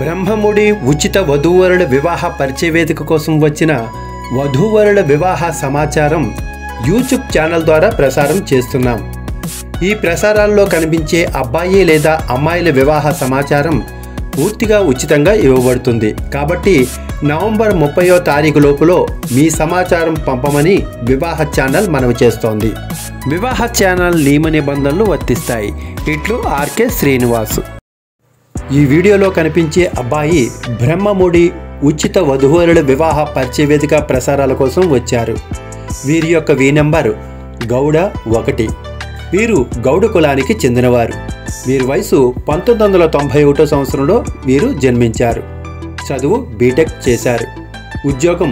బ్రహ్మముడి ఉచిత వధూవరుల వివాహ పరిచయ వేదిక కోసం వచ్చిన వధూవరుల వివాహ సమాచారం యూట్యూబ్ ఛానల్ ద్వారా ప్రసారం చేస్తున్నాం. ఈ ప్రసారాల్లో కనిపించే అబ్బాయి లేదా అమ్మాయిల వివాహ సమాచారం పూర్తిగా ఉచితంగా ఇవ్వబడుతుంది. కాబట్టి నవంబర్ 30వ తారీఖు లోపులో మీ సమాచారం పంపమని వివాహ ఛానల్ మనవి చేస్తోంది. వివాహ ఛానల్ నియమ నిబంధనలు వర్తిస్తాయి. ఇట్లు ఆర్కే శ్రీనివాసు. ఈ వీడియోలో కనిపించే అబ్బాయి బ్రహ్మముడి ఉచిత వధూవరుల వివాహ పరిచయ వేదిక ప్రసారాల కోసం వచ్చారు. వీరి యొక్క వీ నెంబర్ గౌడ 1. వీరు గౌడ కులానికి చెందినవారు. వీరి వయసు 1991 సంవత్సరంలో వీరు జన్మించారు. చదువు బీటెక్ చేశారు. ఉద్యోగం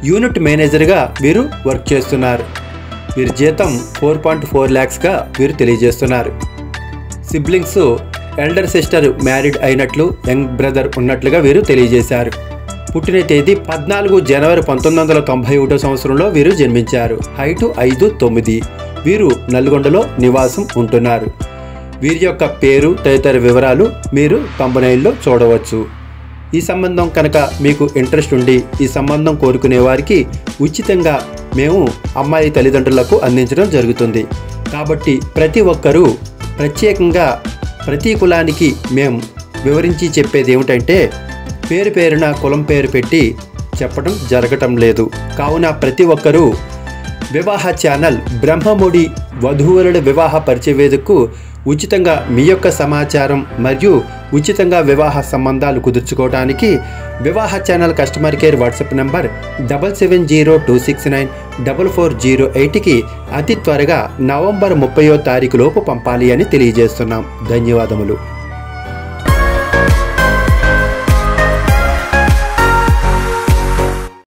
యూనిట్ మేనేజర్గా వీరు వర్క్ చేస్తున్నారు. వీరి జీతం 4.4 lakhsగా వీరు తెలియజేస్తున్నారు. సిబ్లింగ్స్ ఎల్డర్ సిస్టర్ మ్యారీడ్ అయినట్లు, యంగ్ బ్రదర్ ఉన్నట్లుగా వీరు తెలియజేశారు. పుట్టిన తేదీ 14 జనవరి 1991 సంవత్సరంలో వీరు జన్మించారు. హైటు 5'9". వీరు నల్గొండలో నివాసం ఉంటున్నారు. వీరి యొక్క పేరు తదితర వివరాలు మీరు thumbnailలో చూడవచ్చు. ఈ సంబంధం కనుక మీకు ఇంట్రెస్ట్ ఉండి ఈ సంబంధం కోరుకునే వారికి ఉచితంగా మేము అమ్మాయి తల్లిదండ్రులకు అందించడం జరుగుతుంది. కాబట్టి ప్రతి ఒక్కరూ ప్రత్యేకంగా ప్రతి కులానికి మేము వివరించి చెప్పేది ఏమిటంటే పేరున కులం పేరు పెట్టి చెప్పడం జరగటం లేదు. కావున ప్రతి ఒక్కరూ వివాహ ఛానల్ బ్రహ్మముడి వధూవరుల వివాహ పరిచయ వేదికకు ఉచితంగా మీ యొక్క సమాచారం మరియు ఉచితంగా వివాహ సంబంధాలు కుదుర్చుకోవడానికి వివాహ channel customer care WhatsApp number 7702694408కి అతి త్వరగా నవంబర్ 30వ తారీఖు లోపు పంపాలి అని తెలియజేస్తున్నాం. ధన్యవాదములు.